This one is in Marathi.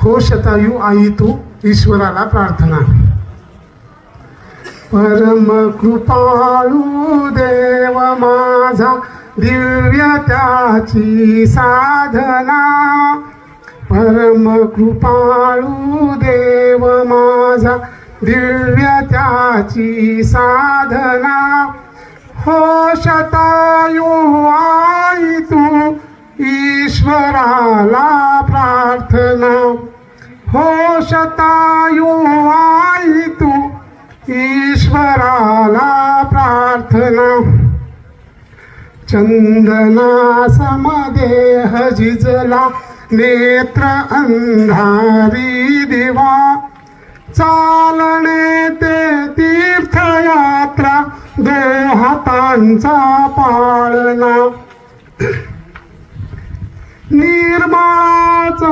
हो शतायू आई तू ईश्वराला प्रार्थना। परम कृपाळू देव माझा दिव्य त्याची साधना। परम कृपाळू देव माझा दिव्य त्याची साधना। हो शतायू आई तू ईश्वराला प्रार्थना। हो शतायू आई तू ईश्वराला प्रार्थना। चंदना समदेह झिजला नेत्र अंधारी दिवा। चालणे ते तीर्थयात्रा दो हातांचा पाळणा। निर्माचा